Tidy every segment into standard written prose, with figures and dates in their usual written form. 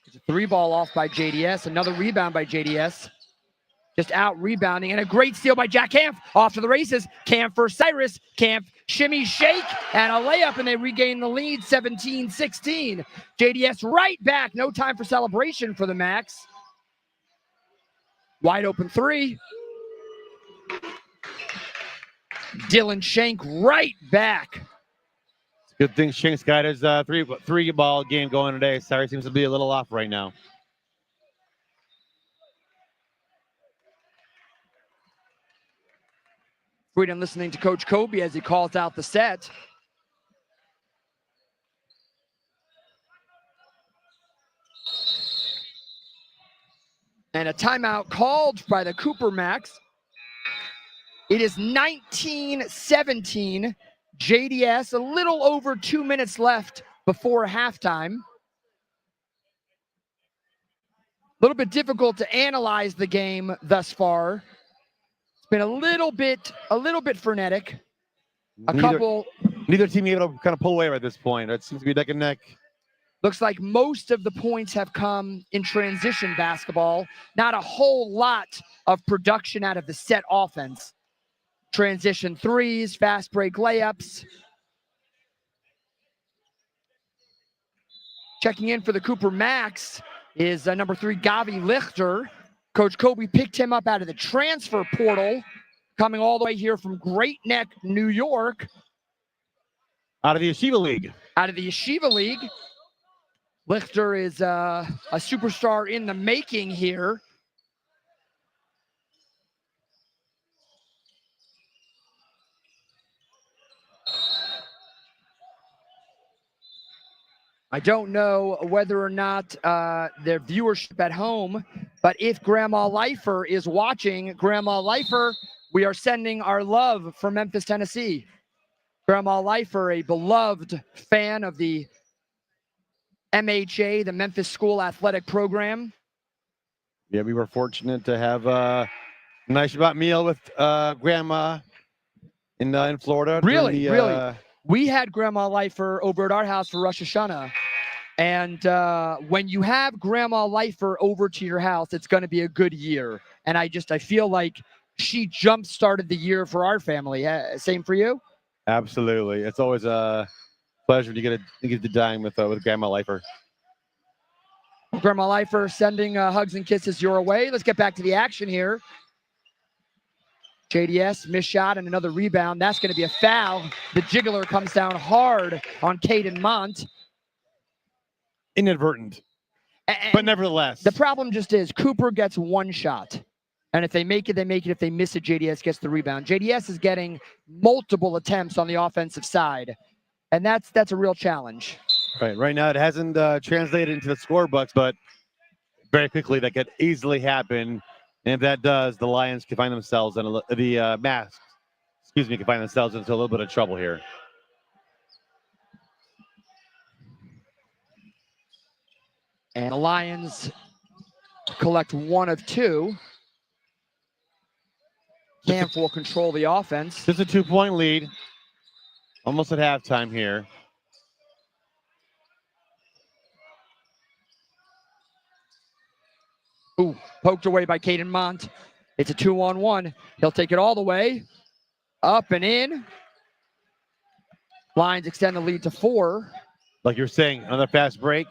It's a 3-ball off by JDS. Another rebound by JDS. Just out rebounding, and a great steal by Jack Kampf. Off to the races. Kampf for Cyrus. Kampf shimmy shake and a layup, and they regain the lead 17-16. JDS right back. No time for celebration for the MACS. Wide open three. Dylan Shank right back. Good thing Shank's got his three-ball game going today. Cyrus seems to be a little off right now. Freedom listening to Coach Kobe as he calls out the set. And a timeout called by the Cooper MACS. It is 19-17. JDS, a little over 2 minutes left before halftime. A little bit difficult to analyze the game thus far. It's been a little bit frenetic. Neither team able to kind of pull away at this point. It seems to be neck and neck. Looks like most of the points have come in transition basketball. Not a whole lot of production out of the set offense. Transition threes, fast break layups. Checking in for the Cooper MACS is number 3, Gavi Lichter. Coach Kobe picked him up out of the transfer portal, coming all the way here from Great Neck, New York. Out of the Yeshiva League. Out of the Yeshiva League. Lichter is a superstar in the making here. I don't know whether or not their viewership at home, but if Grandma Lifer is watching, Grandma Lifer, we are sending our love from Memphis, Tennessee. Grandma Lifer, a beloved fan of the MHA, the Memphis School Athletic Program. Yeah, we were fortunate to have a nice Shabbat meal with Grandma in Florida. Really? We had Grandma Lifer over at our house for Rosh Hashanah. And when you have Grandma Lifer over to your house, it's going to be a good year. And I feel like she jump-started the year for our family. Same for you? Absolutely. It's always a pleasure to get to dine with Grandma Lifer. Grandma Lifer sending hugs and kisses your way. Let's get back to the action here. JDS, missed shot and another rebound. That's going to be a foul. The jiggler comes down hard on Caden Mont. Inadvertent, but nevertheless. The problem just is Cooper gets one shot. And if they make it, they make it. If they miss it, JDS gets the rebound. JDS is getting multiple attempts on the offensive side. And that's a real challenge. Right now it hasn't translated into the scorebooks, but very quickly that could easily happen. And if that does, the Lions can find themselves in the MACS, can find themselves into a little bit of trouble here. And the Lions collect one of two. Kampf will control the offense. Just a 2-point lead. Almost at halftime here. Ooh, poked away by Caden Mont. It's a 2-on-1. He'll take it all the way. Up and in. Lions extend the lead to 4. Like you're saying, another fast break.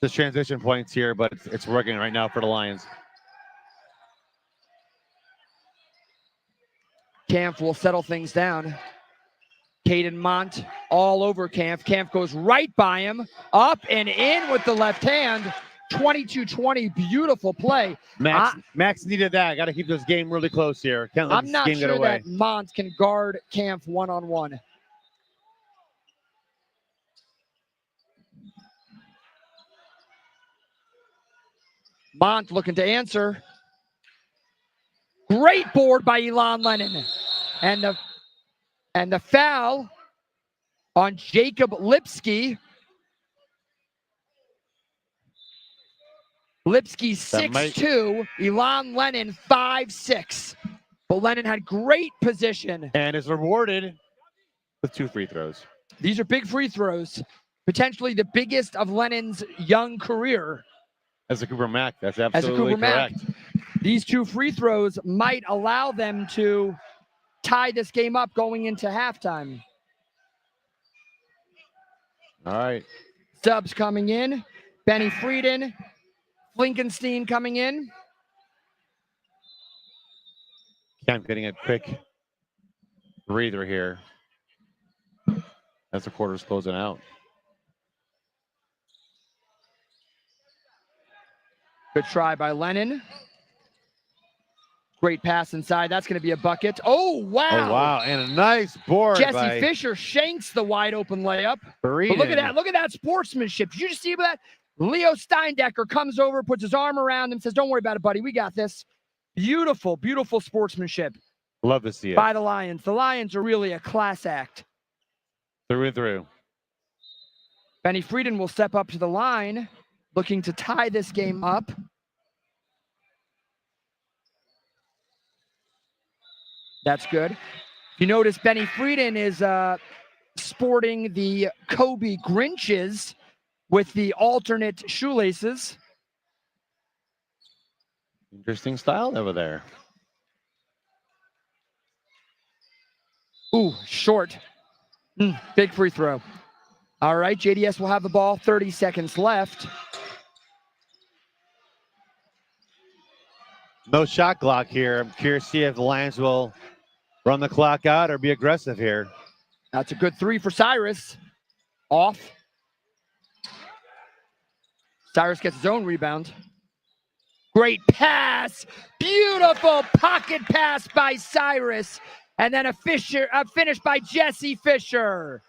Just transition points here, but it's working right now for the Lions. Kampf will settle things down. Caden Mont all over Kampf. Kampf goes right by him. Up and in with the left hand. 22-20, beautiful play. MACS needed that. Got to keep this game really close here. Can't let this game get away. I'm not sure that Mont can guard Kampf one-on-one. Mont looking to answer. Great board by Elon Lennon. And the foul on Jacob Lipsky. Lipsky 6'2", Elon Lennon 5'6". But Lennon had great position. And is rewarded with 2 free throws. These are big free throws. potentially the biggest of Lennon's young career. As a Cooper Mac, that's As a absolutely Cooper Mac. correct. These 2 free throws might allow them to tie this game up going into halftime. All right. Subs coming in. Benny Frieden, Flinkenstein coming in. Kemp getting a quick breather here as the quarter's closing out. Good try by Lennon. Great pass inside. That's going to be a bucket. Oh, wow. Oh, wow. And a nice board Jesse by Fisher shanks the wide open layup. Frieden. But look at that. Look at that sportsmanship. Did you just see that? Leo Steindecker comes over, puts his arm around him, says, don't worry about it, buddy. We got this. Beautiful, beautiful sportsmanship. Love to see it. By the Lions. The Lions are really a class act. Through and through. Benny Frieden will step up to the line, looking to tie this game up. That's good. You notice Benny Frieden is sporting the Kobe Grinches with the alternate shoelaces. Interesting style over there. Ooh, short. Big free throw. All right, JDS will have the ball. 30 seconds left. No shot clock here. I'm curious to see if the Lions will run the clock out or be aggressive here. That's a good 3 for Cyrus. Off. Cyrus gets his own rebound. Great pass. Beautiful pocket pass by Cyrus. And then a finish by Jesse Fisher.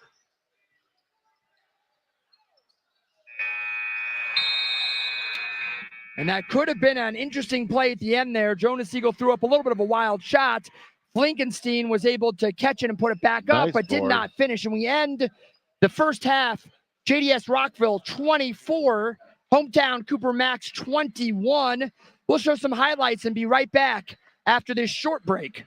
And that could have been an interesting play at the end there. Jonas Eagle threw up a little bit of a wild shot. Flinkenstein was able to catch it and put it back up, but did not finish. And we end the first half. JDS Rockville 24, hometown Cooper MACS 21. We'll show some highlights and be right back after this short break.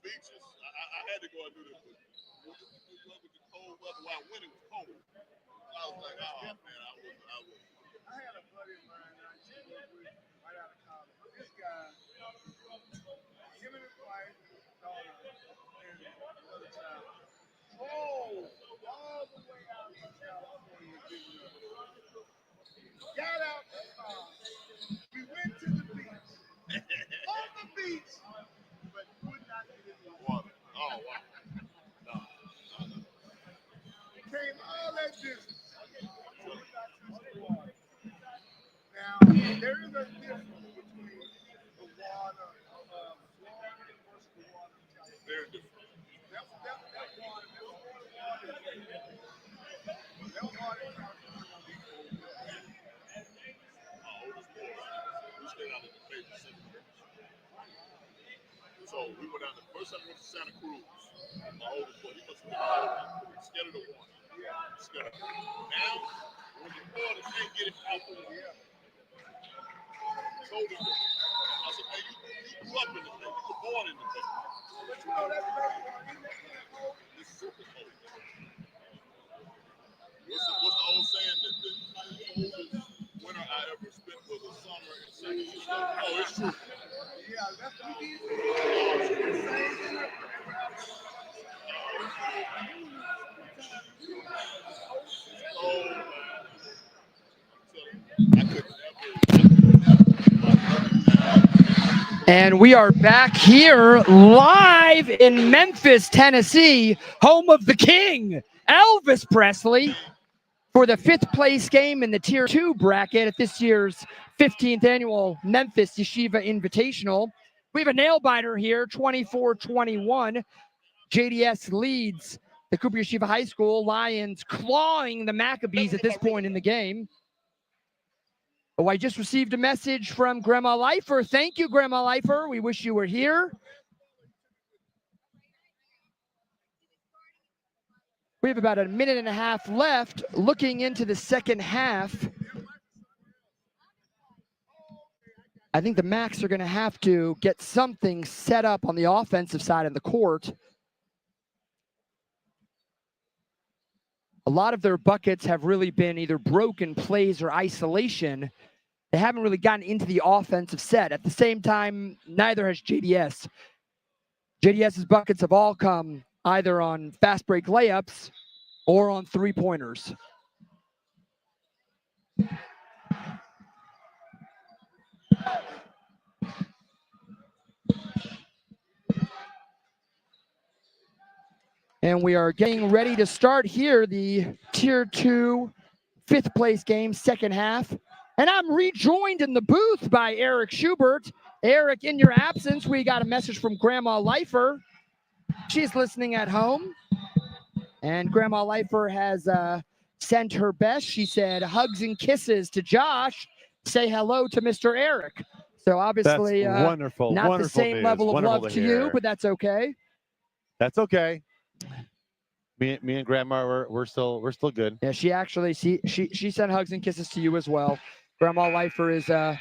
I had to go and do this. With the cold weather, while winter was cold, I was like, oh man, I had a buddy of mine right out of college. This guy, him and his wife, daughter, and another child, drove all the way out to California. Got out the car. We went to the beach. On the beach, but would not get in the water. Oh wow. Came all that distance. Now, there is a difference between the water of Florida versus the water of California. Very different. That water is that water in California will be cold. We stayed out in the Bay Pacific. So we went out the first time we went to Santa Cruz. My oldest boy, he must have been scared of the water. Scared. Now, when you boil it, can't get it out of the air. Totally different. I said, man, you grew up in the thing. You were born in the thing. But you know that's very important. It's super cold. What's the old saying? Oh, it's true. And we are back here live in Memphis, Tennessee, home of the king, Elvis Presley, for the 5th place game in the Tier 2 bracket at this year's 15th annual Memphis Yeshiva Invitational. We have a nail-biter here, 24-21. JDS leads the Cooper Yeshiva High School. Lions clawing the Maccabees at this point in the game. Oh, I just received a message from Grandma Lifer. Thank you, Grandma Lifer. We wish you were here. We have about a minute and a half left. Looking into the second half, I think the MACS are going to have to get something set up on the offensive side of the court. A lot of their buckets have really been either broken plays or isolation. They haven't really gotten into the offensive set. At the same time, neither has JDS. JDS's buckets have all come either on fast break layups or on three-pointers. And we are getting ready to start here the Tier 2 5th place game, second half. And I'm rejoined in the booth by Eric Schubert. Eric, in your absence, we got a message from Grandma Lifer. She's listening at home. And Grandma Lifer has sent her best. She said, hugs and kisses to Josh. Say hello to Mr. Eric. So obviously, that's wonderful. not wonderful the same news. level of Wonderful love to to hear. you, but that's okay. That's okay. Me and Grandma, we're still good. Yeah, she actually she sent hugs and kisses to you as well. Grandma Lifer is an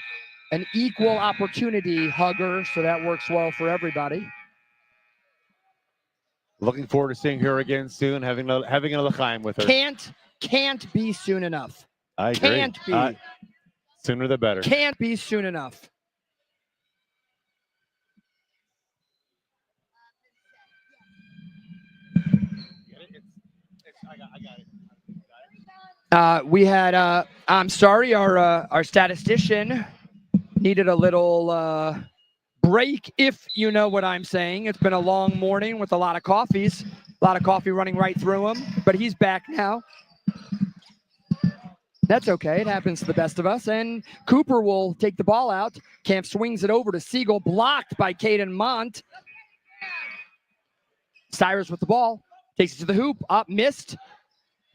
equal opportunity hugger, so that works well for everybody. Looking forward to seeing her again soon, having a l'chaim with her. Can't be soon enough. I agree. Can't be. Sooner the better. Can't be soon enough. We had, I'm sorry, our statistician needed a little break, if you know what I'm saying. It's been a long morning with a lot of coffees, a lot of coffee running right through him, but he's back now. That's okay. It happens to the best of us. And Cooper will take the ball out. Camp swings it over to Siegel, blocked by Caden Mont. Cyrus with the ball, takes it to the hoop, up, missed.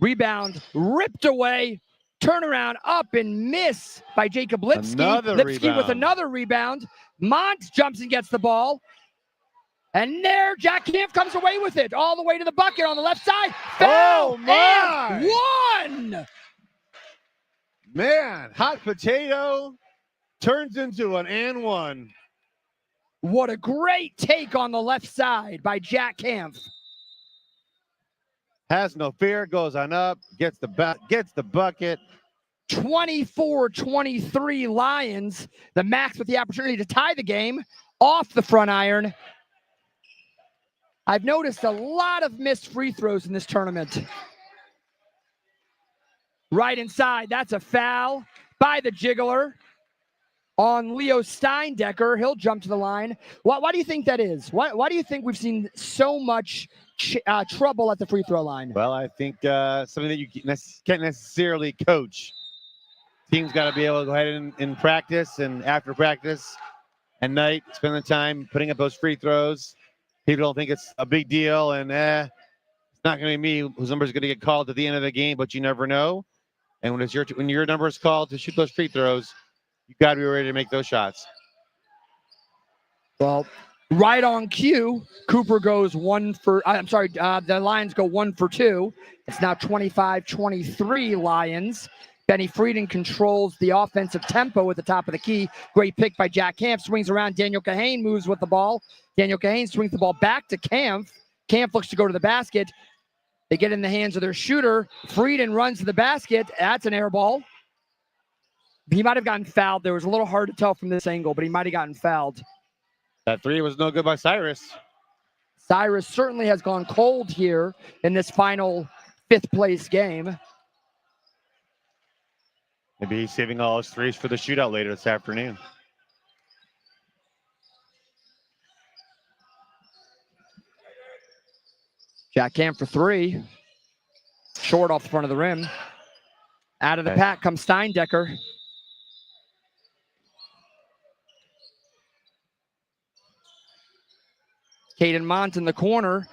Rebound, ripped away. Turnaround, up and miss by Jacob Lipsky. Lipsky with another rebound. Mont jumps and gets the ball. And there, Jack Camp comes away with it, all the way to the bucket on the left side. Foul, oh, my. And one. Man, hot potato turns into an and one. What a great take on the left side by Jack Camp. Has no fear, goes on up, gets the bucket. 24-23 Lions. The MACS with the opportunity to tie the game off the front iron. I've noticed a lot of missed free throws in this tournament. Right inside, that's a foul by the Jiggler on Leo Steindecker. He'll jump to the line. Why do you think that is? Why do you think we've seen so much trouble at the free throw line? Well, I think something that you can't necessarily coach. Team's got to be able to go ahead and practice, and after practice at night, spend the time putting up those free throws. People don't think it's a big deal, and it's not going to be me whose number is going to get called at the end of the game, but you never know. And when your number is called to shoot those free throws, you got to be ready to make those shots. Well, right on cue, Cooper goes the Lions go 1 for 2. It's now 25-23 Lions. Benny Frieden controls the offensive tempo at the top of the key. Great pick by Jack Camp. Swings around. Daniel Kahane moves with the ball. Daniel Kahane swings the ball back to Camp. Camp looks to go to the basket. They get in the hands of their shooter. Frieden runs to the basket. That's an air ball. He might have gotten fouled. There was a little hard to tell from this angle, but he might have gotten fouled. That three was no good by Cyrus. Cyrus certainly has gone cold here in this final 5th place game. Maybe he's saving all his threes for the shootout later this afternoon. Jack Camp for 3. Short off the front of the rim. Out of the pack comes Steindecker. Caden Mont in the corner.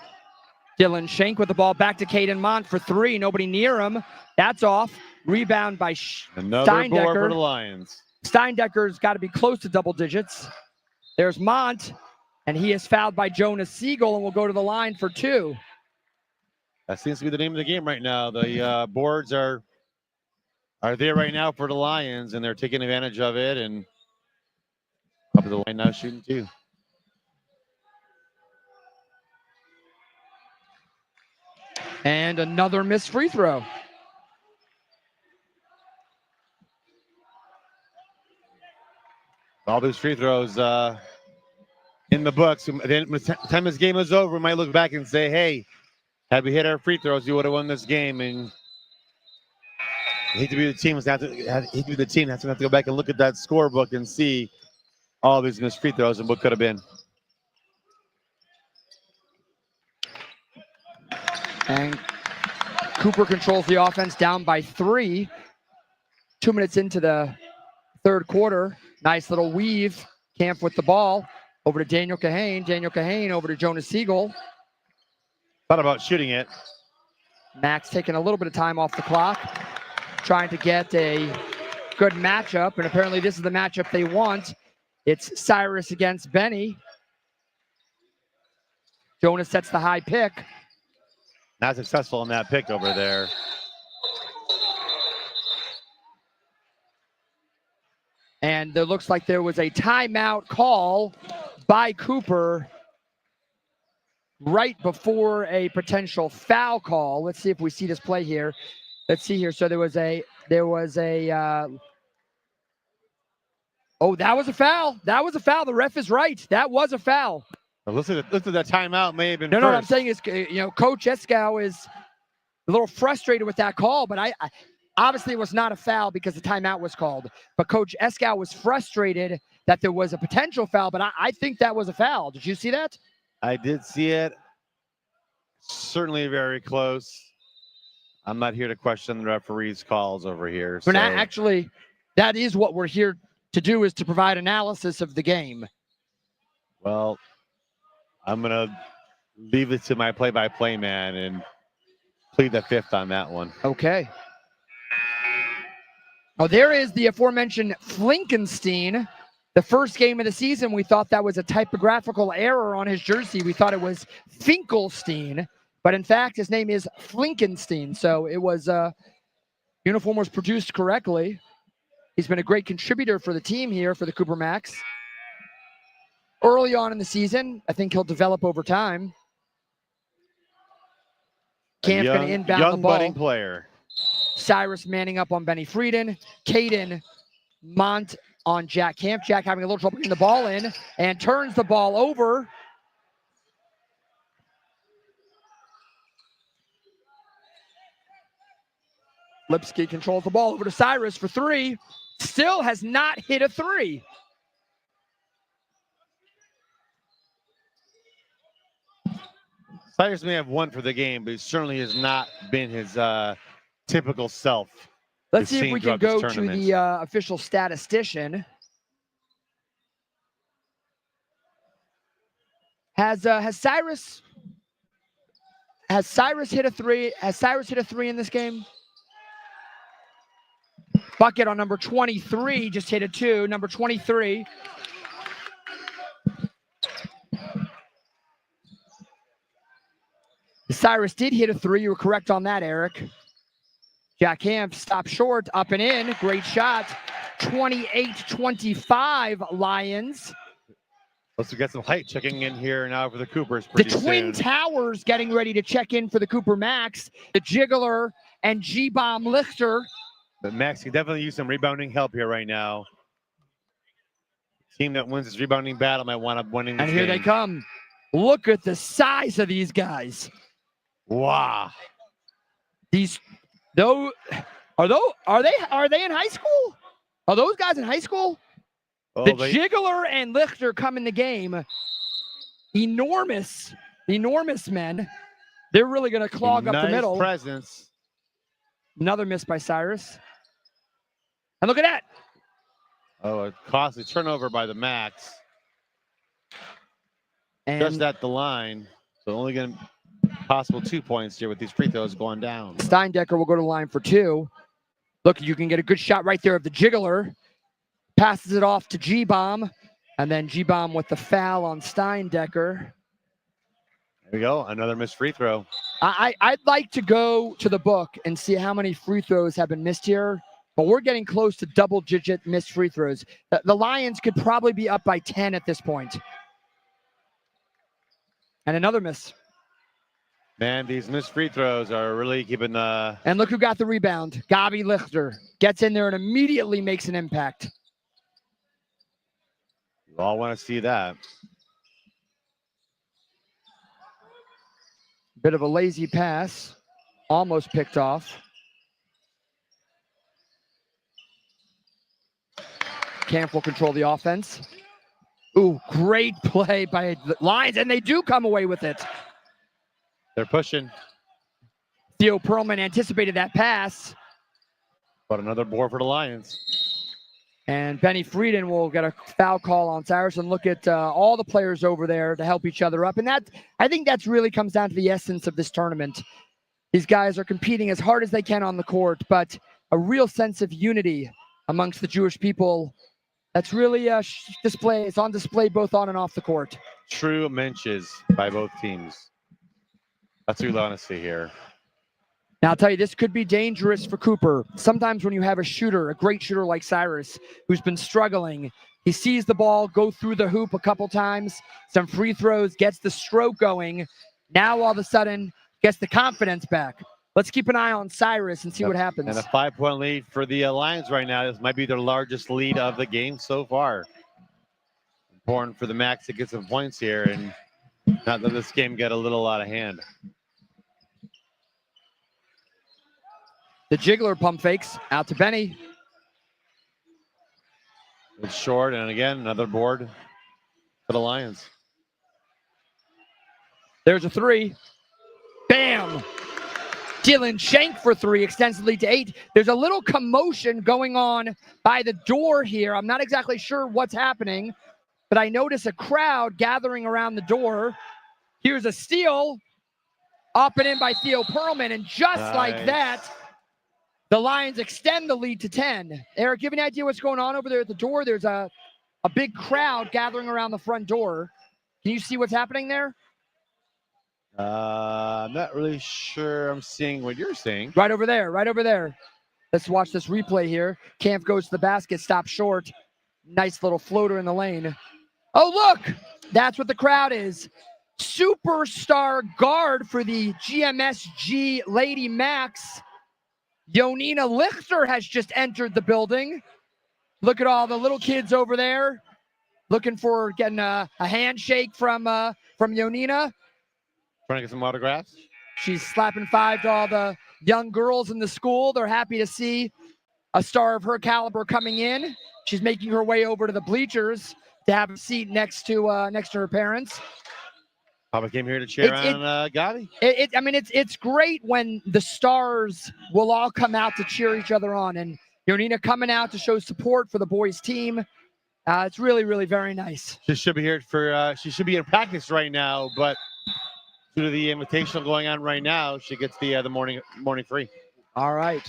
Dylan Schenk with the ball back to Caden Mont for 3. Nobody near him. That's off. Rebound by Another board for the Lions. Steindecker's got to be close to double digits. There's Mont, and he is fouled by Jonas Siegel and will go to the line for 2. That seems to be the name of the game right now. The boards are there right now for the Lions, and they're taking advantage of it. And up to the line now, shooting 2. And another missed free throw. All those free throws in the books. Then by the time this game is over, we might look back and say, hey, had we hit our free throws, you would have won this game. And I hate to be the team. Have to go back and look at that scorebook and see all these missed free throws and what could have been. And Cooper controls the offense down by 3. 2 minutes into the 3rd quarter. Nice little weave. Camp with the ball. Over to Daniel Kahane. Daniel Kahane over to Jonas Siegel. Thought about shooting it. Max taking a little bit of time off the clock. Trying to get a good matchup. And apparently this is the matchup they want. It's Cyrus against Benny. Jonas sets the high pick. Not successful in that pick over there. And it looks like there was a timeout call by Cooper right before a potential foul call. Let's see if we see this play here. Let's see here. So there was a oh, that was a foul. That was a foul. The ref is right. That was a foul. Well, listen to that timeout may have been No, first. what I'm saying is, Coach Eskow is a little frustrated with that call, but I obviously it was not a foul because the timeout was called. But Coach Eskow was frustrated that there was a potential foul, but I think that was a foul. Did you see that? I did see it. Certainly very close. I'm not here to question the referee's calls over here. But actually, that is what we're here to do, is to provide analysis of the game. Well, I'm going to leave it to my play-by-play man and plead the 5th on that one. Okay. Oh, there is the aforementioned Flinkenstein. The first game of the season, we thought that was a typographical error on his jersey. We thought it was Finkelstein, but in fact, his name is Flinkenstein. So it was, uniform was produced correctly. He's been a great contributor for the team here for the Cooper MACS. Early on in the season, I think he'll develop over time. Camp's going to inbound the ball. Young budding player. Cyrus manning up on Benny Frieden. Caden Mont on Jack Camp. Jack having a little trouble getting the ball in and turns the ball over. Lipsky controls the ball over to Cyrus for 3. Still has not hit a 3. Cyrus may have won for the game, but he certainly has not been his typical self. Let's see if we can go to the official statistician. Has Cyrus hit a 3? Has Cyrus hit a 3 in this game? Bucket on number 23 just hit a 2. Number 23. Cyrus did hit a 3. You were correct on that, Eric. Jack Camp stopped short, up and in. Great shot. 28-25 Lions. Let's get some height checking in here now for the Coopers. The Twin Towers getting ready to check in for the Cooper MACS. The Jiggler and G-Bomb Lichter But Max can definitely use some rebounding help here right now. Team that wins this rebounding battle might wind up winning this And here game. they come. Look at the size of these guys. Wow. These, though, are they in high school? Are those guys in high school? Oh, The Jiggler and Lichter come in the game. Enormous men. They're really going to clog up the middle. Presence. Another miss by Cyrus. And look at that. Oh, a costly turnover by the MACS. And Just at the line. So only going to possible 2 points here with these free throws going down. Steindecker will go to the line for 2. Look, you can get a good shot right there of the Jiggler. Passes it off to G-Bomb. And then G-Bomb with the foul on Steindecker. There we go. Another missed free throw. I'd like to go to the book and see how many free throws have been missed here. But we're getting close to double-digit missed free throws. The Lions could probably be up by 10 at this point. And another miss. Man, these missed free throws are really keeping the... And look who got the rebound. Gabi Lichter gets in there and immediately makes an impact. You all want to see that. Bit of a lazy pass. Almost picked off. Camp will control the offense. Ooh, great play by the Lions, and they do come away with it. They're pushing. Theo Perlman anticipated that pass. But another board for the Lions. And Benny Frieden will get a foul call on Cyrus, and look at all the players over there to help each other up. And that, I think that's really comes down to the essence of this tournament. These guys are competing as hard as they can on the court, but a real sense of unity amongst the Jewish people. That's really display. It's on display both on and off the court. True mentions by both teams. That's what we want to see here. Now, I'll tell you, this could be dangerous for Cooper. Sometimes when you have a shooter, a great shooter like Cyrus, who's been struggling, he sees the ball go through the hoop a couple times, some free throws, gets the stroke going. Now, all of a sudden, gets the confidence back. Let's keep an eye on Cyrus and see what happens. And a 5-point lead for the Lions right now. This might be their largest lead of the game so far. Important for the MACS to get some points here, and not that this game got a little out of hand. The Jiggler pump fakes out to Benny. It's short, and again, another board for the Lions. There's a 3. Bam! Dylan Shank for 3, extends the lead to 8. There's a little commotion going on by the door here. I'm not exactly sure what's happening, but I notice a crowd gathering around the door. Here's a steal. Up and in by Theo Perlman, and just like that, the Lions extend the lead to 10. Eric, give me an idea what's going on over there at the door? There's a big crowd gathering around the front door. Can you see what's happening there? I'm not really sure I'm seeing what you're seeing. Right over there, right over there. Let's watch this replay here. Camp goes to the basket, stops short. Nice little floater in the lane. Oh, look! That's what the crowd is. Superstar guard for the GMSG Lady MACS. Yonina Lichter has just entered the building. Look at all the little kids over there looking for getting a handshake from Yonina. Trying to get some autographs. She's slapping 5 to all the young girls in the school. They're happy to see a star of her caliber coming in. She's making her way over to the bleachers to have a seat next to her parents. Papa came here to cheer on Gabi. It's great when the stars will all come out to cheer each other on, and Yonina coming out to show support for the boys' team. It's really, really very nice. She should be here for. She should be in practice right now, but due to the invitational going on right now, she gets the morning free. All right.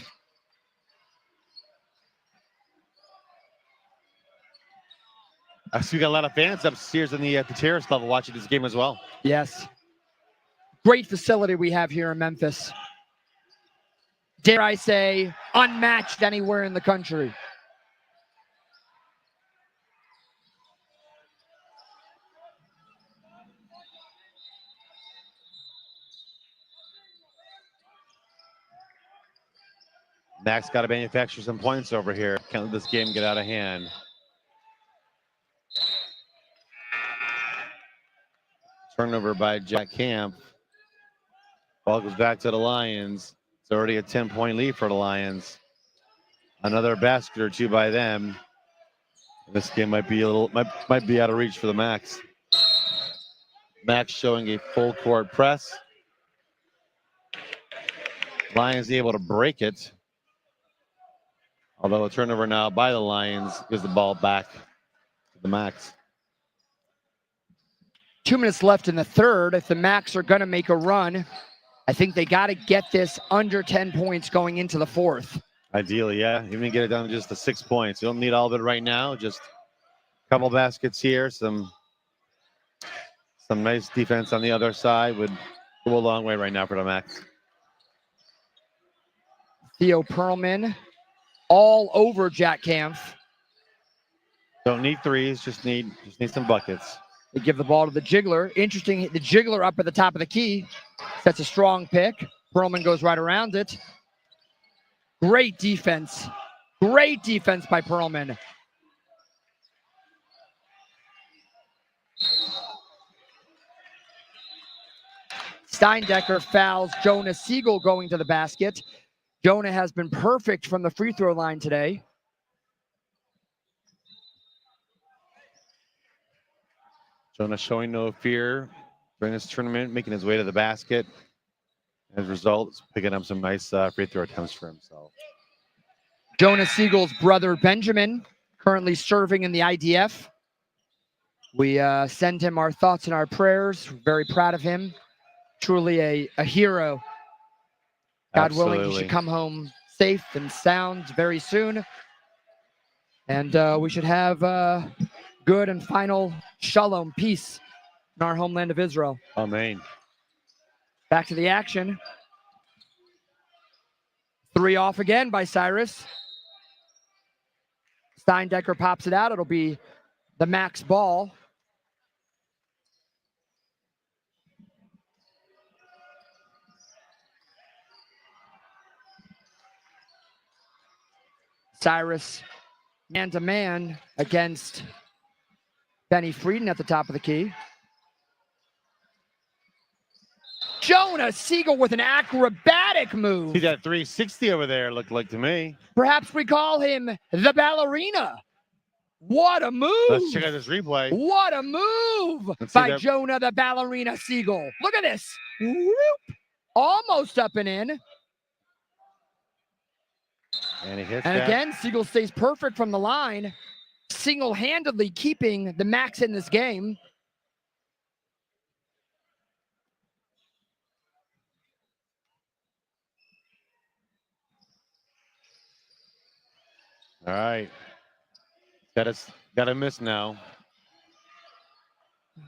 I see we got a lot of fans upstairs in the terrace level watching this game as well. Yes. Great facility we have here in Memphis. Dare I say, unmatched anywhere in the country. Max got to manufacture some points over here. Can't let this game get out of hand. Turnover by Jack Camp. Ball goes back to the Lions. It's already a 10-point lead for the Lions. Another basket or two by them. This game might be might be out of reach for the Max. Max showing a full court press. Lions able to break it. Although a turnover now by the Lions gives the ball back to the Max. 2 minutes left in the third. If the Macs are going to make a run, I think they got to get this under 10 points going into the fourth. Ideally, yeah. Even get it down to just the 6 points. You don't need all of it right now. Just a couple baskets here. Some nice defense on the other side would go a long way right now for the Max. Theo Perlman all over Jack Camp. Don't need threes. Just need some buckets. They give the ball to the Jiggler. Interesting, the Jiggler up at the top of the key. That's a strong pick. Perlman goes right around it. Great defense. Great defense by Perlman. Steindecker fouls Jonah Siegel going to the basket. Jonah has been perfect from the free throw line today. Jonah showing no fear during this tournament, making his way to the basket. As a result, picking up some nice free throw attempts for himself. Jonah Siegel's brother Benjamin, currently serving in the IDF. We send him our thoughts and our prayers. Very proud of him. Truly a hero. God Absolutely. willing, he should come home safe and sound very soon. And we should have good and final shalom, peace in our homeland of Israel. Amen. Back to the action. 3 off again by Cyrus. Steindecker pops it out. It'll be the Max ball. Cyrus man-to-man against Benny Frieden at the top of the key. Jonah Siegel with an acrobatic move. See that 360 over there looked like to me. Perhaps we call him the ballerina. What a move. Let's check out this replay. What a move Let's see by that. Jonah the ballerina Siegel. Look at this. Whoop. Almost up and in. And he hits And that. again, Siegel stays perfect from the line, single-handedly keeping the Max in this game. All right. Got to miss now.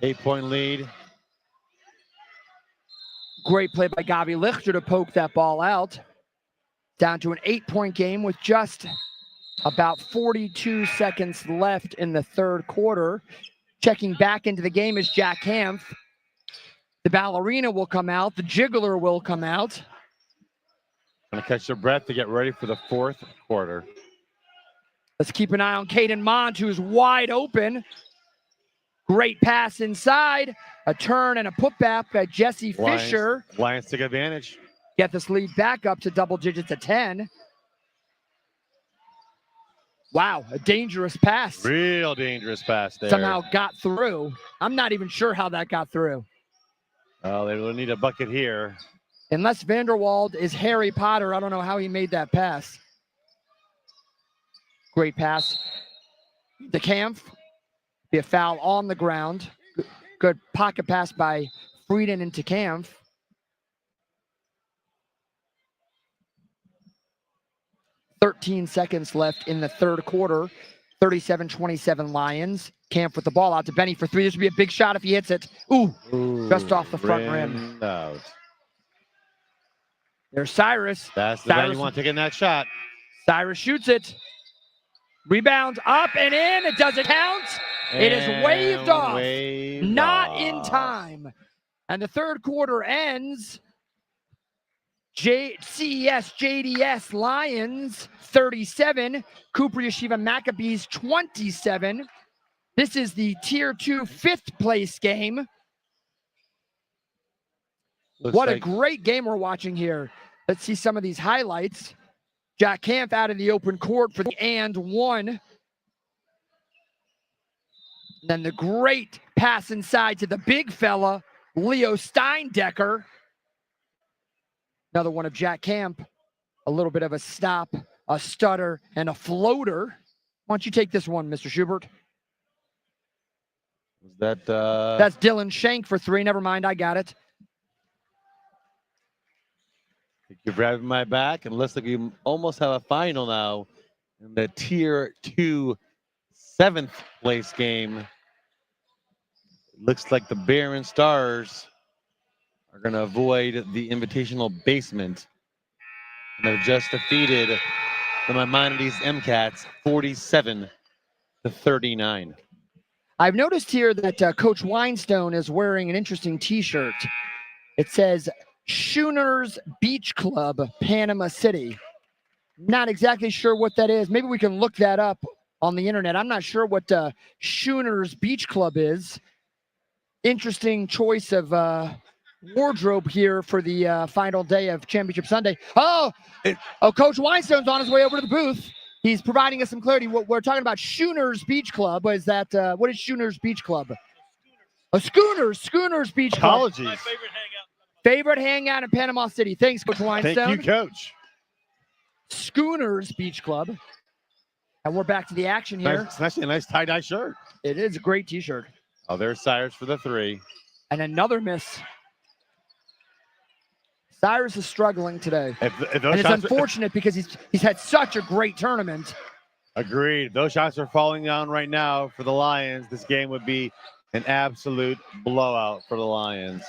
8-point lead. Great play by Gabi Lichter to poke that ball out. Down to an 8-point game with just about 42 seconds left in the third quarter. Checking back into the game is Jack Hanf. The ballerina will come out. The jiggler will come out. Gonna catch their breath to get ready for the fourth quarter. Let's keep an eye on Caden Mont, who's wide open. Great pass inside. A turn and a putback by Jesse Fisher. Lions took advantage. Get this lead back up to double digits at 10. Wow, a dangerous pass. Real dangerous pass there. Somehow got through. I'm not even sure how that got through. Oh, they will need a bucket here. Unless Vanderwald is Harry Potter, I don't know how he made that pass. Great pass. The Kampf. Be a foul on the ground. Good pocket pass by Frieden into Kampf. .13 seconds left in the third quarter. 37-27 Lions. Kampf with the ball out to Benny for 3. This would be a big shot if he hits it. Ooh, just off the front rim. Out. There's Cyrus. That's the guy you want taking that shot. Cyrus shoots it. Rebound up and in. It doesn't count. It is waved off. Not in time. And the third quarter ends CESJDS Lions 37, Cooper Yeshiva Maccabees 27. This is the Tier 2 fifth place game. What a great game we're watching here. Let's see some of these highlights. Jack Camp out in the open court for the and one. And then the great pass inside to the big fella, Leo Steindecker. Another one of Jack Camp. A little bit of a stop, a stutter, and a floater. Why don't you take this one, Mr. Schubert? Was that That's Dylan Shank for three. Never mind, I got it. You're grabbing my back, and it looks like you almost have a final now in the Tier 2 7th place game. Looks like the Barron Stars are going to avoid the Invitational basement. And they've just defeated the Maimonides MCATs 47-39. I've noticed here that Coach Weinstone is wearing an interesting T-shirt. It says Schooners Beach Club, Panama City. Not exactly sure what that is. Maybe we can look that up on the internet. I'm not sure what Schooners Beach Club is. Interesting choice of wardrobe here for the final day of Championship Sunday. Oh, Coach Weinstone's on his way over to the booth. He's providing us some clarity. What we're talking about, Schooners Beach Club. Is that what is Schooners Beach Club? Schooners Beach Club. Apologies. My favorite hangout. Favorite hangout in Panama City. Thanks, Coach Weinstone. Thank you, Coach. Schooners Beach Club. And we're back to the action here. It's actually a nice tie-dye shirt. It is a great T-shirt. Oh, there's Cyrus for the three. And another miss. Cyrus is struggling today. If And those it's shots unfortunate because he's had such a great tournament. agreed. Those shots are falling down right now for the Lions. This game would be an absolute blowout for the Lions.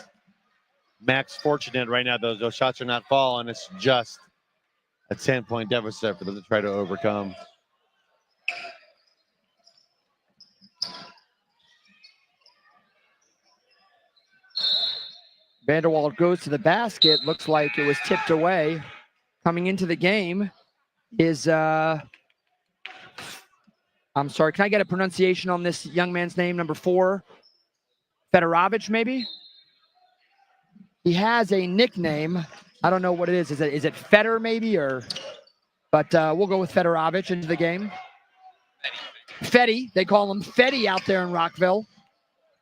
Max fortunate right now. Those shots are not falling. It's just a 10-point deficit for them to try to overcome. Vanderwald goes to the basket. Looks like it was tipped away. Coming into the game is, I'm sorry, can I get a pronunciation on this young man's name, number 4? Fedorovich, maybe? He has a nickname. I don't know what it is. Is it Feder, maybe? But we'll go with Fedorovich into the game. Fetty. They call him Fetty out there in Rockville.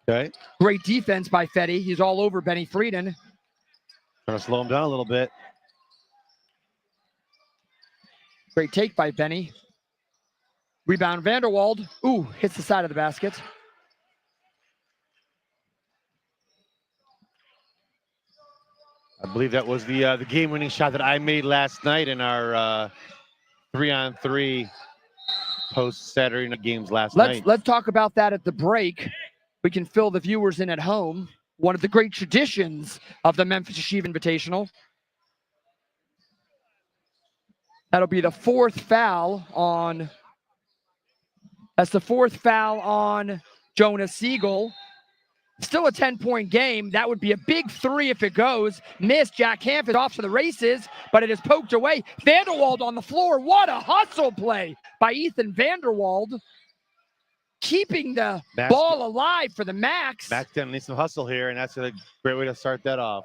Okay. Great defense by Fetty. He's all over Benny Frieden. Trying to slow him down a little bit. Great take by Benny. Rebound Vanderwald. Ooh, hits the side of the basket. I believe that was the game-winning shot that I made last night in our 3-on-3 post-Saturday night games last night. Let's talk about that at the break. We can fill the viewers in at home. One of the great traditions of the Memphis Yeshiva Invitational. That'll be the fourth foul on. That's the fourth foul on Jonah Siegel. Still a 10-point game. That would be a big 3 if it goes. Missed. Jack Camp is off to the races, but it is poked away. Vanderwald on the floor. What a hustle play by Ethan Vanderwald. Keeping the ball alive for the MACS. MACS going to need some hustle here, and that's a great way to start that off.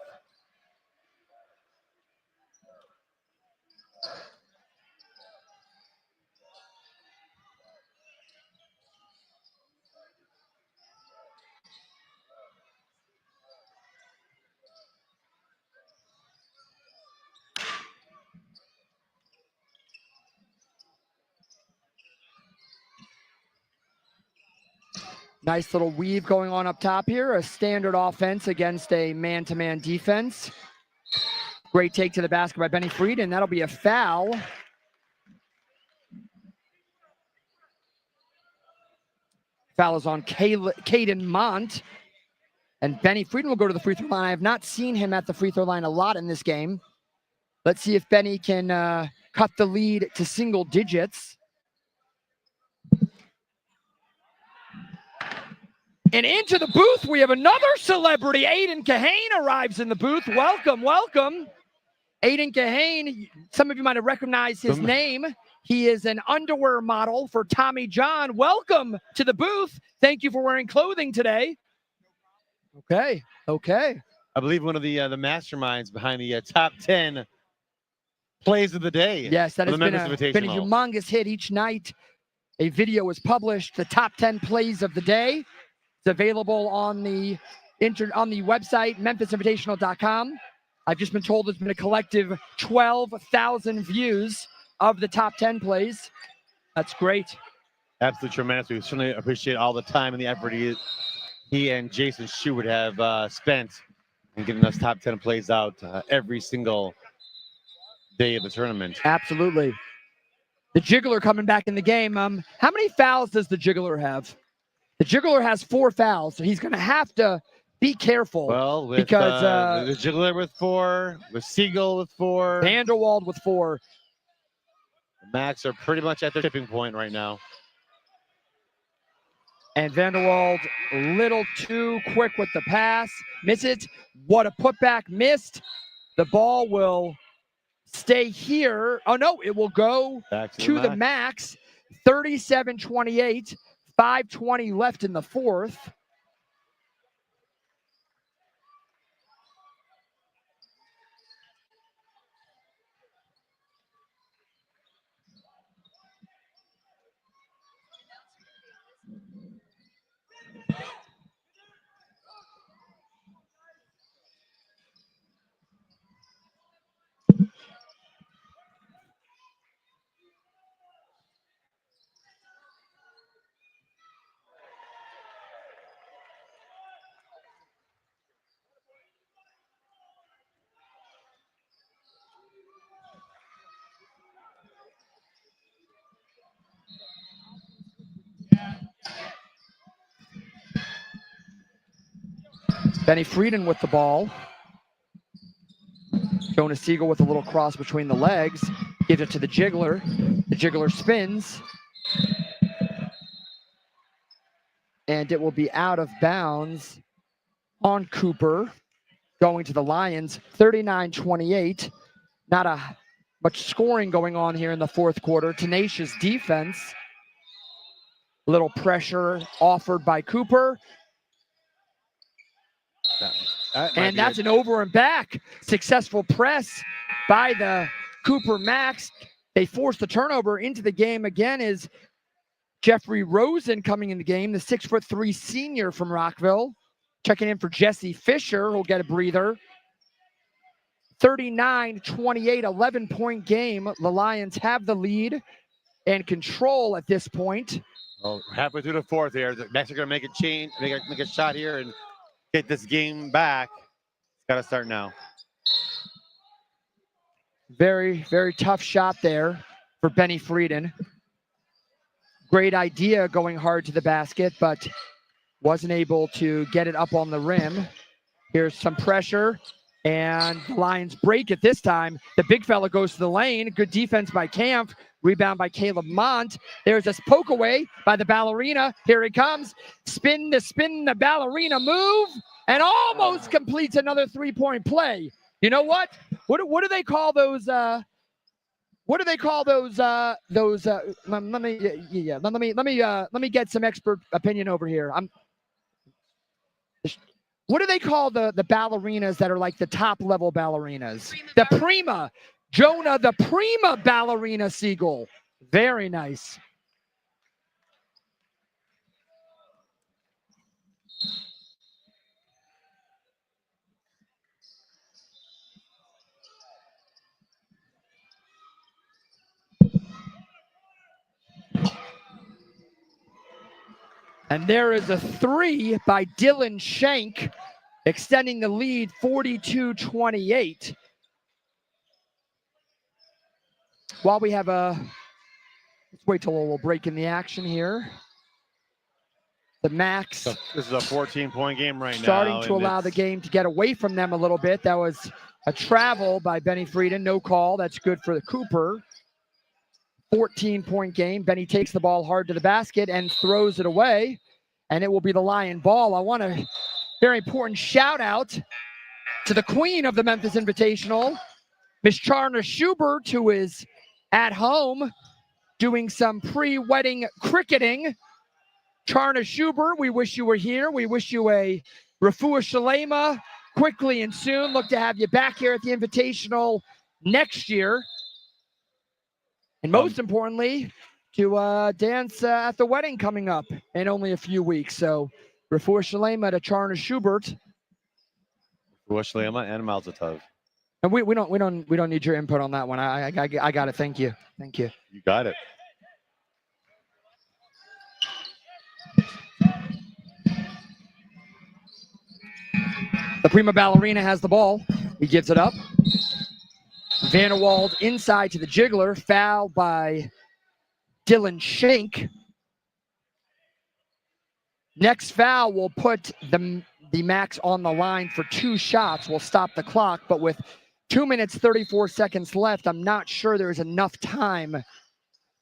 Nice little weave going on up top here. A standard offense against a man-to-man defense. Great take to the basket by Benny Frieden. That'll be a foul. Foul is on Caden Mont. And Benny Frieden will go to the free throw line. I have not seen him at the free throw line a lot in this game. Let's see if Benny can cut the lead to single digits. And into the booth, we have another celebrity. Aiden Kahane arrives in the booth. Welcome, welcome. Aiden Kahane, some of you might have recognized his name. He is an underwear model for Tommy John. Welcome to the booth. Thank you for wearing clothing today. Okay. I believe one of the masterminds behind the top 10 plays of the day. Yes, that for has the been Memphis a Invitational. humongous hit each night. A video is published, the top 10 plays of the day. It's available on the website, memphisinvitational.com. I've just been told it's been a collective 12,000 views of the top 10 plays. That's great. Absolutely tremendous. We certainly appreciate all the time and the effort he and Jason Shu would have spent in getting us top 10 plays out every single day of the tournament. Absolutely. The Jiggler coming back in the game. How many fouls does the Jiggler have? The Jiggler has 4 fouls, so he's going to have to be careful. Well, with because the Jiggler with 4, with Siegel with 4, Vanderwald with 4. the MACS are pretty much at their tipping point right now. And Vanderwald a little too quick with the pass. Miss it. What a putback, missed. The ball will stay here. Oh, no, it will go Back to the MACS. 37-28, 5:20 left in the fourth. Benny Frieden with the ball. Jonas Siegel with a little cross between the legs. Gives it to the Jiggler. The Jiggler spins. And it will be out of bounds on Cooper. Going to the Lions, 39-28. Not much scoring going on here in the fourth quarter. Tenacious defense. Little pressure offered by Cooper. And that's an over and back. Successful press by the Cooper MACS. They force the turnover into the game again. Is Jeffrey Rosen coming in the game, the 6'3" senior from Rockville. Checking in for Jesse Fisher, who'll get a breather. 39-28, 11-point game. The Lions have the lead and control at this point. Well, halfway through the fourth here, the MACS are going to make a change, make a shot here and get this game back. It's got to start now. Very, very tough shot there for Benny Frieden. Great idea going hard to the basket, but wasn't able to get it up on the rim. Here's some pressure, and the Lions break it this time. The big fella goes to the lane. Good defense by Camp. Rebound by Caleb Mont. There's a poke away by the ballerina. Here he comes. Spin the ballerina move, and almost completes another three-point play. You know what? What do they call those? What do they call those? Let me get some expert opinion over here. What do they call the ballerinas that are like the top level ballerinas? The prima. Jonah, the prima ballerina Siegel. Very nice. And there is a three by Dylan Shank, extending the lead 42-28. While we have let's wait till a little break in the action here. The MACS. This is a 14-point game right now. Starting to allow the game to get away from them a little bit. That was a travel by Benny Frieden. No call. That's good for the Cooper. 14-point game. Benny takes the ball hard to the basket and throws it away. And it will be the Lion ball. I want a very important shout out to the queen of the Memphis Invitational, Miss Charna Schubert, who is at home doing some pre-wedding cricketing. Charna Schubert, we wish you were here. We wish you a refuah shalema quickly and soon. Look to have you back here at the Invitational next year. And most importantly, to dance at the wedding coming up in only a few weeks. So refuah shalema to Charna Schubert. Refuah shalema and mazel tov. And we don't need your input on that one. I got it. Thank you. Thank you. You got it. The prima ballerina has the ball. He gives it up. Vanderwald inside to the jiggler. Foul by Dylan Schenk. Next foul will put the MACS on the line for 2 shots. We'll stop the clock, but with 2 minutes, 34 seconds left, I'm not sure there's enough time.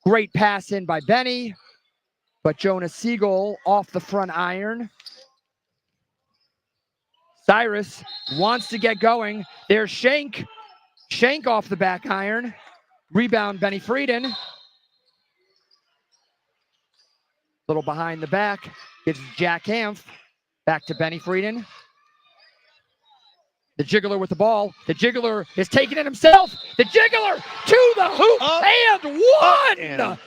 Great pass in by Benny, but Jonas Siegel off the front iron. Cyrus wants to get going. There's Schenk. Schenk off the back iron. Rebound, Benny Frieden. Little behind the back. Gets Jack Hanf. Back to Benny Frieden. The jiggler with the ball. The jiggler is taking it himself. The jiggler to the hoop and one.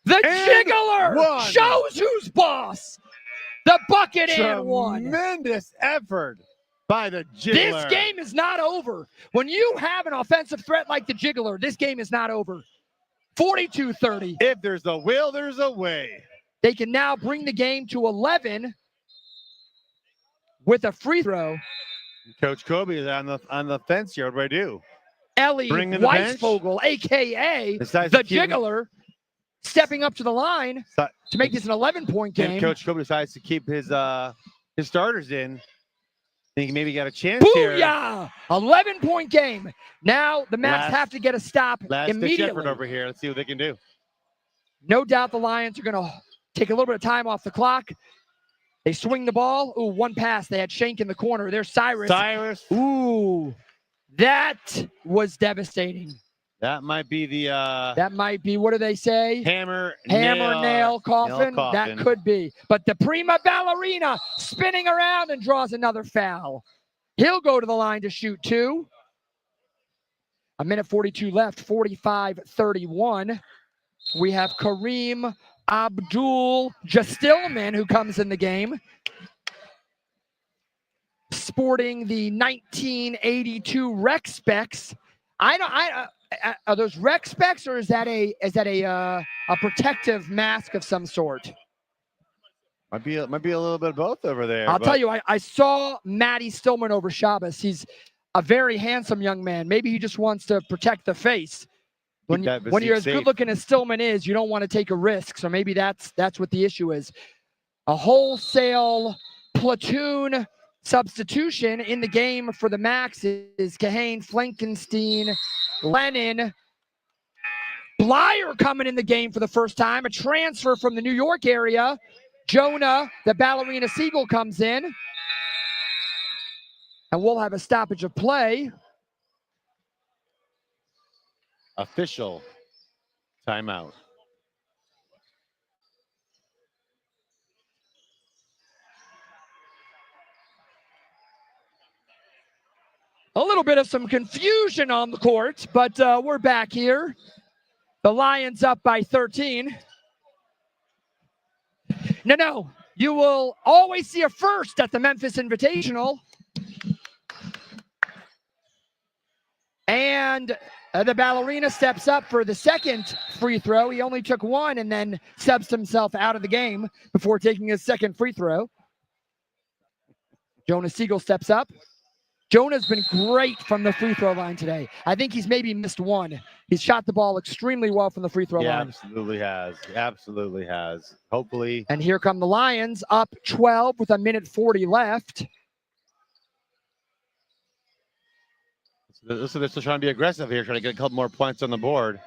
The jiggler shows who's boss. The bucket and one. Tremendous effort by the jiggler. This game is not over. When you have an offensive threat like the jiggler, this game is not over. 42-30. If there's a will, there's a way. They can now bring the game to 11 with a free throw. Coach Kobe is on the fence here. What do I do? Ellie Weisvogel, a.k.a. the jiggler, stepping up to the line to make this an 11-point game. If Coach Kobe decides to keep his starters in, I think maybe got a chance here. Booyah! 11-point game. Now the MACS have to get a stop immediately. Effort over here. Let's see what they can do. No doubt the Lions are going to take a little bit of time off the clock. They swing the ball. Ooh, one pass. They had Schenk in the corner. There's Cyrus. Ooh, that was devastating. That might be the that might be, what do they say? Hammer, nail, coffin. That could be. But the prima ballerina spinning around and draws another foul. He'll go to the line to shoot 2. 1:42 left, 45-31. We have Kareem Abdul-Jastilman who comes in the game, sporting the 1982 rec specs. Are those rec specs, or is that a protective mask of some sort? Might be a little bit of both over there. I'll tell you, I saw Matty Stillman over Shabbos. He's a very handsome young man. Maybe he just wants to protect the face. When you're as good looking as Stillman is, you don't want to take a risk. So maybe that's what the issue is. A wholesale platoon substitution in the game for the MACS is Kahane, Flankenstein, Lennon. Blyer coming in the game for the first time. A transfer from the New York area. Jonah, the ballerina Siegel, comes in. And we'll have a stoppage of play. Official timeout. A little bit of some confusion on the court, but we're back here. The Lions up by 13. No. You will always see a first at the Memphis Invitational. And the ballerina steps up for the second free throw. He only took one and then subs himself out of the game before taking his second free throw. Jonas Siegel steps up. Jonah's been great from the free throw line today. I think he's maybe missed one. He's shot the ball extremely well from the free throw line. Absolutely has. Absolutely has. Hopefully. And here come the Lions, up 12 with 1:40 left. They're still trying to be aggressive here, trying to get a couple more points on the board.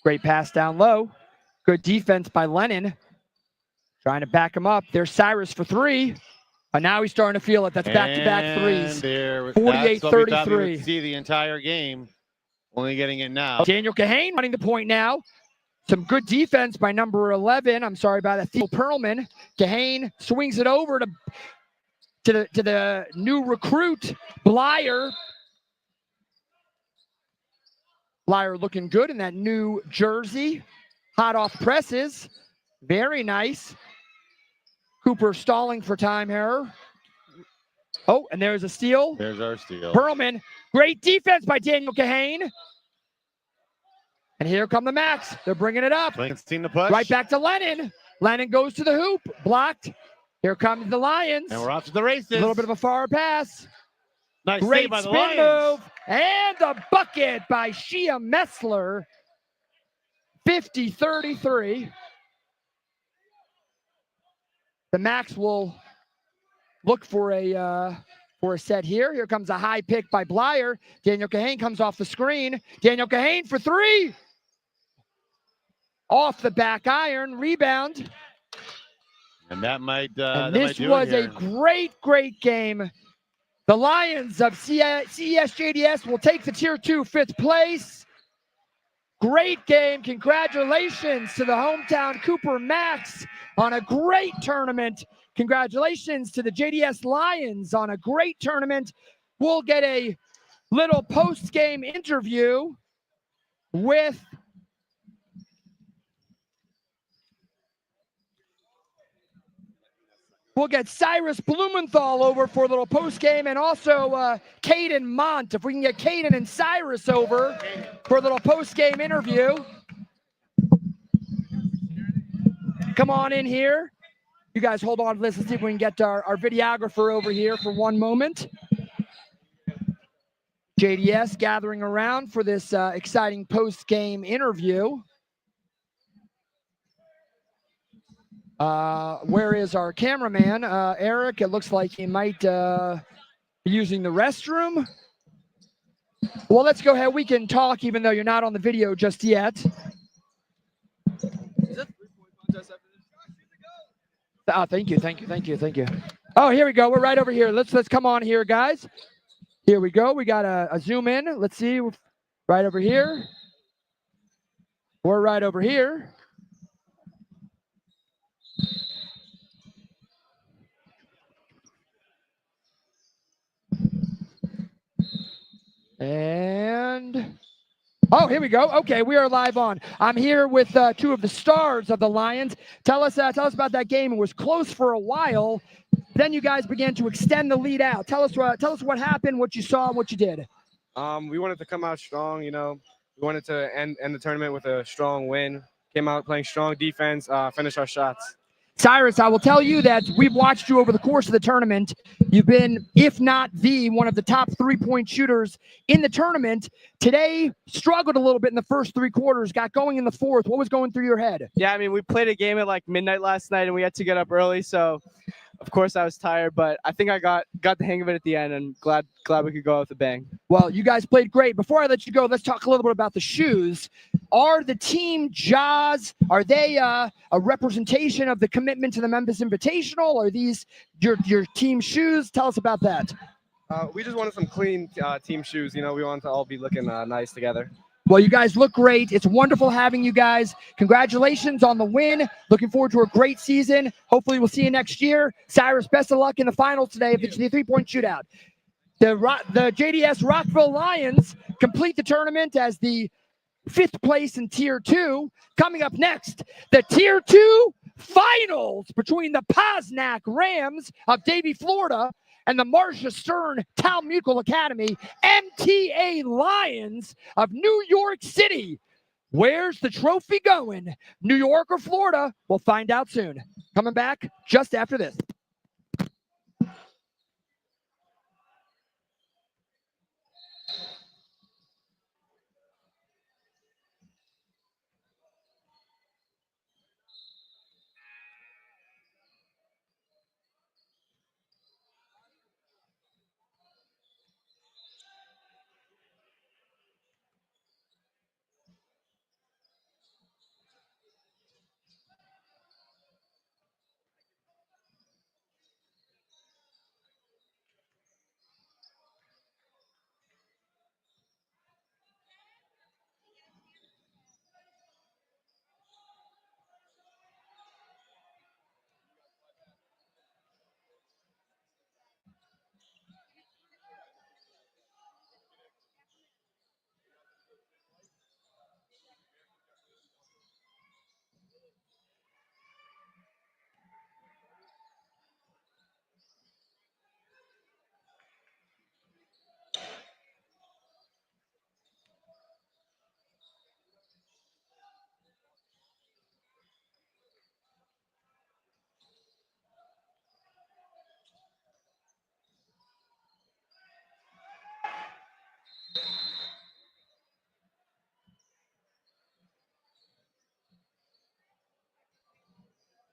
Great pass down low. Good defense by Lennon. Trying to back him up. There's Cyrus for 3. And now he's starting to feel it. That's back-to-back threes. 48-33. See the entire game. Only getting it now. Daniel Kahane running the point now. Some good defense by number 11. I'm sorry about that. Theo Perlman. Kahane swings it over to the new recruit, Blyer. Blyer looking good in that new jersey. Hot off presses. Very nice. Cooper stalling for time here. Oh, and there's a steal. There's our steal. Perlman. Great defense by Daniel Kahane. And here come the MACS. They're bringing it up. Lincoln's team to push. Right back to Lennon. Lennon goes to the hoop. Blocked. Here comes the Lions. And we're off to the races. A little bit of a far pass. Nice Great save by the spin Lions. move. And the bucket by Shia Messler. 50-33. The MACS will look for a set here. Here comes a high pick by Blyer. Daniel Kahane comes off the screen. Daniel Kahane for three. Off the back iron. Rebound. And that might and this was a great game. The Lions of CESJDS will take the Tier 2 fifth place. Great game. Congratulations to the hometown Cooper MACS on a great tournament. Congratulations to the JDS Lions on a great tournament. We'll get a little post-game interview with we'll get Cyrus Blumenthal over for a little post-game, and also Caden Mont. If we can get Caden and Cyrus over for a little post-game interview. Come on in here. You guys hold on to this. Let's see if we can get our videographer over here for one moment. JDS gathering around for this exciting post-game interview. Where is our cameraman? Eric, it looks like he might be using the restroom. Well, let's go ahead. We can talk even though you're not on the video just yet. Oh, thank you. Oh, here we go. We're right over here. Let's come on here, guys. Here we go. We got a zoom in. Let's see. Right over here. We're right over here. And oh, here we go. Okay, we are live on. I'm here with two of the stars of the Lions. Tell us about that game. It was close for a while. Then you guys began to extend the lead out. Tell us what happened, what you saw, and what you did. We wanted to come out strong. You know, we wanted to end the tournament with a strong win. Came out playing strong defense. Finish our shots. Cyrus, I will tell you that we've watched you over the course of the tournament. You've been, if not one of the top three-point shooters in the tournament. Today, struggled a little bit in the first three quarters, got going in the fourth. What was going through your head? Yeah, I mean, we played a game at like midnight last night, and we had to get up early. So, of course, I was tired, but I think I got the hang of it at the end, and glad we could go out with a bang. Well, you guys played great. Before I let you go, let's talk a little bit about the shoes. Are the Team Jaws, are they a representation of the commitment to the Memphis Invitational? Are these your team shoes? Tell us about that. We just wanted some clean team shoes. You know, we wanted to all be looking nice together. Well, you guys look great. It's wonderful having you guys. Congratulations on the win. Looking forward to a great season. Hopefully we'll see you next year. Cyrus, best of luck in the finals today if it's the three-point shootout. The JDS Rockville Lions complete the tournament as the fifth place in Tier 2. Coming up next, the Tier 2 finals between the Posnack Rams of Davie, Florida, and the Marcia Stern Town Mutual Academy MTA Lions of New York City. Where's the trophy going? New York or Florida? We'll find out soon. Coming back just after this.